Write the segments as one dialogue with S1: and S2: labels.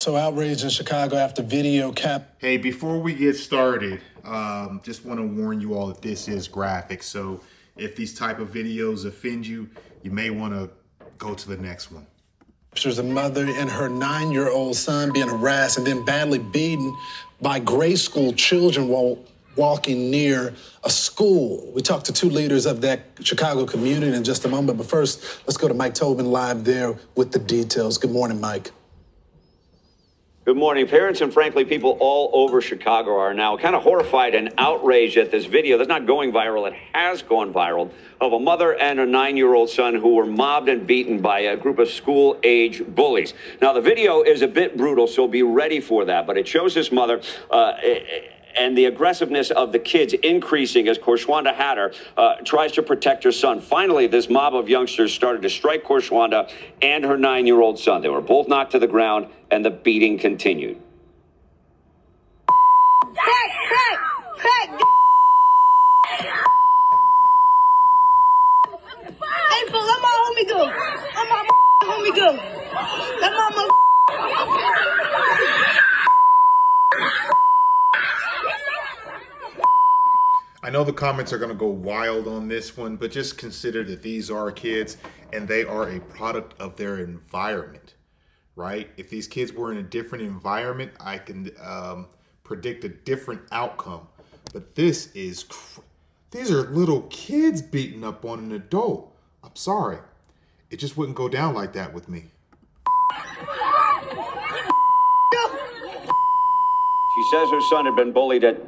S1: So outraged in Chicago after video cap.
S2: Hey, before we get started, just want to warn you all that this is graphic. So if these type of videos offend you, you may want to go to the next one.
S1: There's a mother and her 9-year-old son being harassed and then badly beaten by grade school children while walking near a school. We talked to two leaders of that Chicago community in just a moment, but first, let's go to Mike Tobin live there with the details. Good morning, Mike.
S3: Good morning. Parents and frankly, people all over Chicago are now kind of horrified and outraged at this video that's not going viral. It has gone viral of a mother and a 9-year-old son who were mobbed and beaten by a group of school-age bullies. Now, the video is a bit brutal, so be ready for that. But it shows this mother and the aggressiveness of the kids increasing as Korshwanda Hatter tries to protect her son. Finally, this mob of youngsters started to strike Korshwanda and her 9-year-old son. They were both knocked to the ground, and the beating continued.
S4: Hey, fool, let my homie go. Let my homie go. Let my
S2: I know the comments are going to go wild on this one, but just consider that these are kids and they are a product of their environment, right? If these kids were in a different environment, I can predict a different outcome. But these are little kids beating up on an adult. I'm sorry. It just wouldn't go down like that with me.
S3: She says her son had been bullied at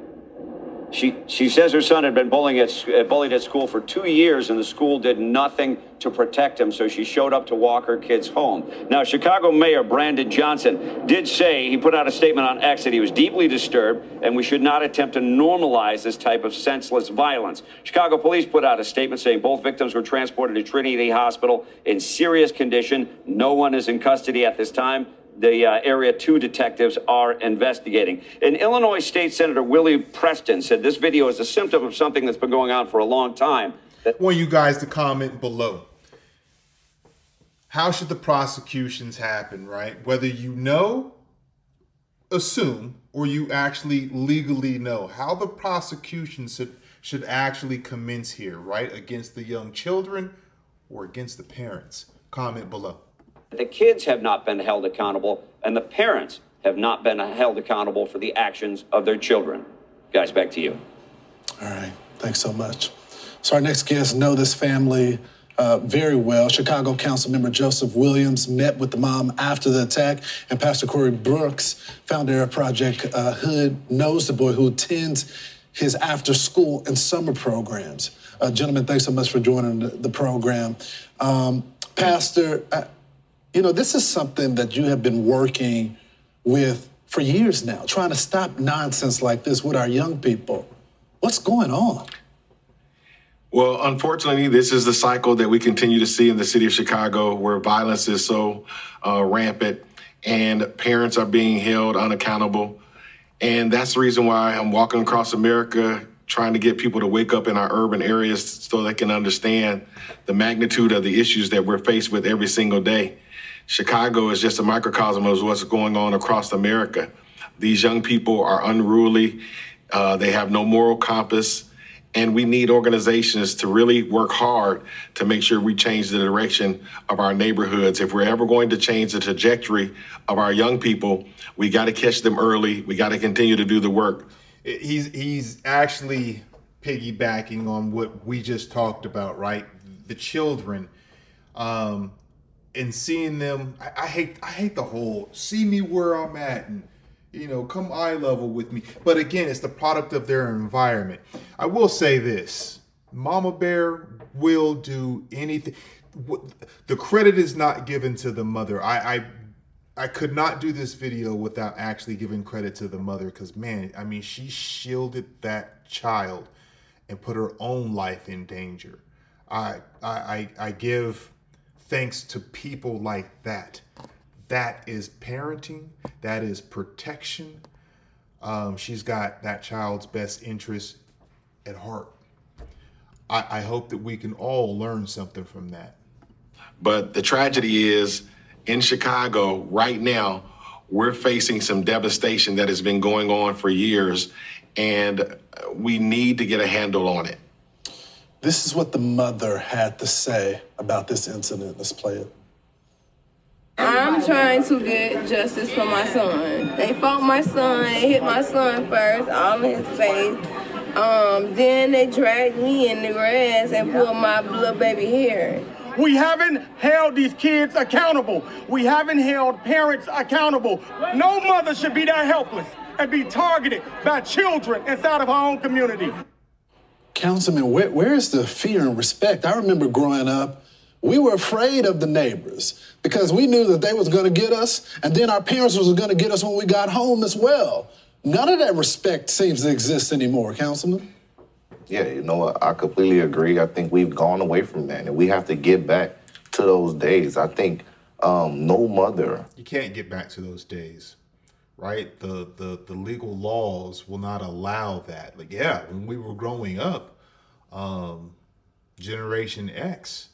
S3: She says her son had been bullied at school for 2 years, and the school did nothing to protect him, so she showed up to walk her kids home. Now, Chicago Mayor Brandon Johnson did say, he put out a statement on X that he was deeply disturbed, and we should not attempt to normalize this type of senseless violence. Chicago police put out a statement saying both victims were transported to Trinity Hospital in serious condition. No one is in custody at this time. The Area 2 detectives are investigating. And Illinois State Senator Willie Preston said this video is a symptom of something that's been going on for a long time.
S2: I want you guys to comment below. How should the prosecutions happen, right? Whether you know, assume, or you actually legally know how the prosecution should actually commence here, right? Against the young children or against the parents. Comment below.
S3: The kids have not been held accountable, and the parents have not been held accountable for the actions of their children. Guys, back to you.
S1: All right, thanks so much. So our next guests know this family very well. Chicago Councilman Joseph Williams met with the mom after the attack, and Pastor Corey Brooks, founder of Project Hood, knows the boy who attends his after-school and summer programs. Gentlemen, thanks so much for joining the program. Pastor, you know, this is something that you have been working with for years now, trying to stop nonsense like this with our young people. What's going on?
S5: Well, unfortunately, this is the cycle that we continue to see in the city of Chicago, where violence is so rampant and parents are being held unaccountable. And that's the reason why I'm walking across America, trying to get people to wake up in our urban areas so they can understand the magnitude of the issues that we're faced with every single day. Chicago is just a microcosm of what's going on across America. These young people are unruly. They have no moral compass. And we need organizations to really work hard to make sure we change the direction of our neighborhoods. If we're ever going to change the trajectory of our young people, we got to catch them early. We got to continue to do the work.
S2: He's actually piggybacking on what we just talked about, right? The children. And seeing them, I hate the whole see me where I'm at and, you know, come eye level with me. But again, it's the product of their environment. I will say this, Mama Bear will do anything. The credit is not given to the mother. I could not do this video without actually giving credit to the mother because, man, I mean, she shielded that child and put her own life in danger. I give thanks to people like that. That is parenting. That is protection. She's got that child's best interest at heart. I hope that we can all learn something from that.
S5: But the tragedy is, in Chicago right now, we're facing some devastation that has been going on for years, and we need to get a handle on it.
S1: This is what the mother had to say about this incident. Let's play it.
S6: I'm trying to get justice for my son. They fought my son, they hit my son first, all in his face. Then they dragged me in the grass and pulled my little baby hair.
S7: We haven't held these kids accountable. We haven't held parents accountable. No mother should be that helpless and be targeted by children inside of our own community.
S1: Councilman, where is the fear and respect? I remember growing up, we were afraid of the neighbors because we knew that they was gonna get us, and then our parents was gonna get us when we got home as well. None of that respect seems to exist anymore, Councilman.
S8: Yeah, you know what? I completely agree. I think we've gone away from that, and we have to get back to those days. I think no mother.
S2: You can't get back to those days, right? The legal laws will not allow that. Like, yeah, when we were growing up, Generation X,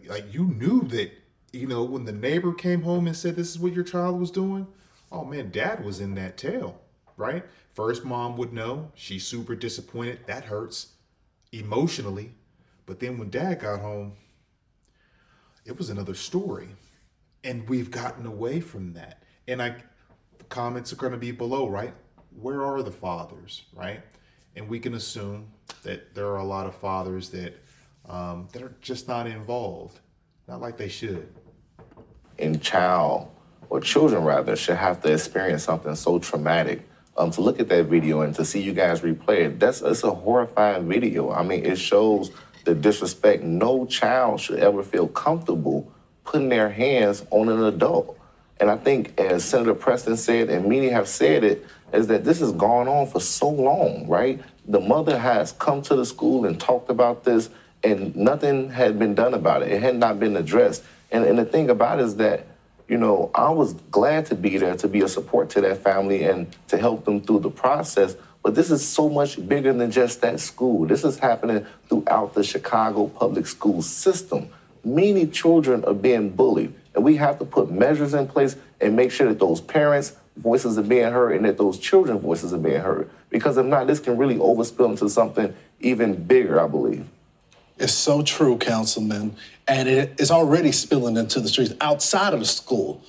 S2: like you knew that, you know, when the neighbor came home and said, this is what your child was doing, oh man, dad was in that tale, right? First mom would know, she's super disappointed, that hurts emotionally. But then when dad got home, it was another story. And we've gotten away from that. And the comments are gonna be below, right? Where are the fathers, right? And we can assume that there are a lot of fathers that are just not involved, not like they should.
S8: And children rather, should have to experience something so traumatic. To look at that video and to see you guys replay it, it's a horrifying video. I mean, it shows the disrespect. No child should ever feel comfortable putting their hands on an adult. And I think, as Senator Preston said, and many have said it, is that this has gone on for so long, right? The mother has come to the school and talked about this, and nothing had been done about it. It had not been addressed. And the thing about it is that, you know, I was glad to be there to be a support to that family and to help them through the process. But this is so much bigger than just that school. This is happening throughout the Chicago public school system. Many children are being bullied, and we have to put measures in place and make sure that those parents' voices are being heard and that those children's voices are being heard. Because if not, this can really overspill into something even bigger, I believe.
S1: It's so true, Councilman, and it is already spilling into the streets outside of the school.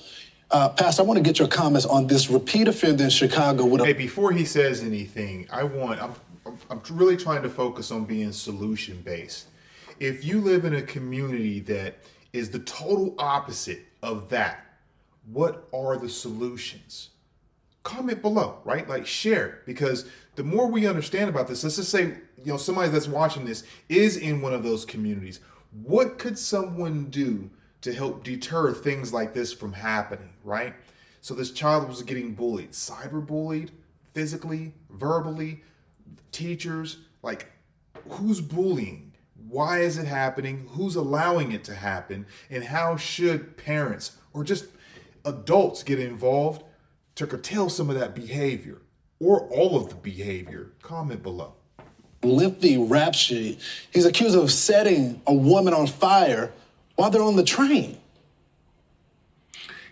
S1: Pastor, I want to get your comments on this repeat offender in Chicago.
S2: Hey, before he says anything, I'm really trying to focus on being solution-based. If you live in a community that is the total opposite of that, what are the solutions? Comment below, right? Like, share, because the more we understand about this, let's just say, you know, somebody that's watching this is in one of those communities. What could someone do to help deter things like this from happening, right? So this child was getting bullied, cyberbullied, physically, verbally, teachers, like, who's bullying? Why is it happening? Who's allowing it to happen? And how should parents or just adults get involved to curtail some of that behavior or all of the behavior? Comment below.
S1: Lengthy rap sheet. He's accused of setting a woman on fire while they're on the train.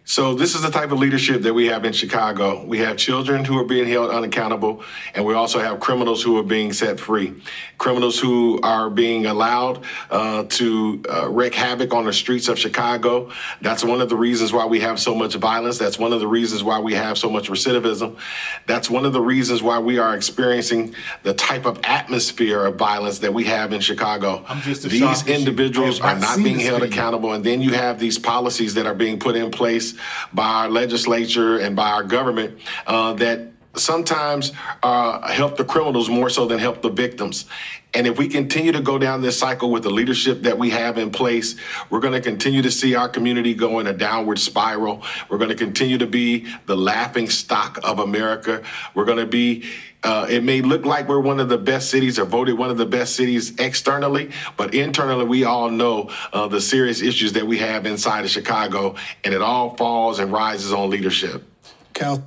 S5: So this is the type of leadership that we have in Chicago. We have children who are being held unaccountable, and we also have criminals who are being set free. Criminals who are being allowed to wreak havoc on the streets of Chicago. That's one of the reasons why we have so much violence. That's one of the reasons why we have so much recidivism. That's one of the reasons why we are experiencing the type of atmosphere of violence that we have in Chicago. These individuals are not being held accountable, and then you have these policies that are being put in place by our legislature and by our government that sometimes help the criminals more so than help the victims. And if we continue to go down this cycle with the leadership that we have in place, we're going to continue to see our community go in a downward spiral. We're going to continue to be the laughing stock of America. We're going to be, it may look like we're one of the best cities or voted one of the best cities externally, but internally we all know the serious issues that we have inside of Chicago, and it all falls and rises on leadership.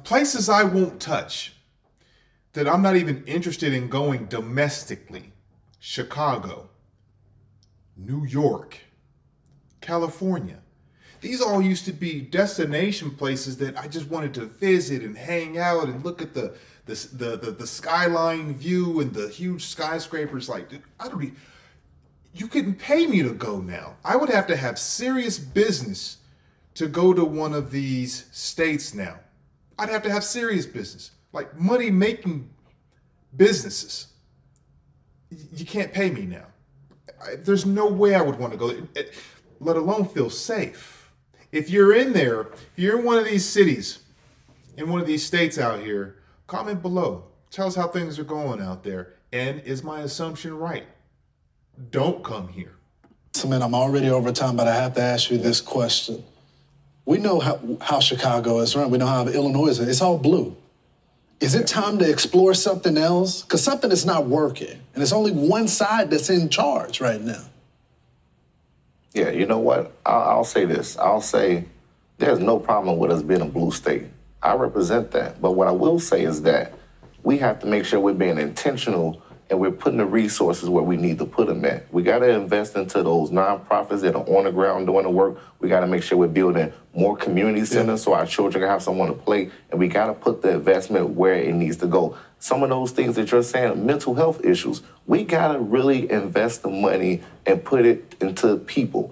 S2: Places I won't touch, that I'm not even interested in going domestically. Chicago, New York, California. These all used to be destination places that I just wanted to visit and hang out and look at the skyline view and the huge skyscrapers. Like, dude, you couldn't pay me to go now. I would have to have serious business to go to one of these states now. I'd have to have serious business, like money-making businesses. You can't pay me now. There's no way I would want to go there, let alone feel safe. If you're in there, if you're in one of these cities, in one of these states out here, comment below. Tell us how things are going out there. And is my assumption right? Don't come here.
S1: So, man, I'm already over time, but I have to ask you this question. We know how Chicago is run. We know how Illinois is. It's all blue. Is it time to explore something else? Because something is not working, and it's only one side that's in charge right now.
S8: Yeah, you know what? I'll say this. I'll say there's no problem with us being a blue state. I represent that. But what I will say is that we have to make sure we're being intentional and we're putting the resources where we need to put them at. We got to invest into those nonprofits that are on the ground doing the work. We got to make sure we're building more community centers so our children can have someone to play. And we got to put the investment where it needs to go. Some of those things that you're saying, mental health issues, we got to really invest the money and put it into people.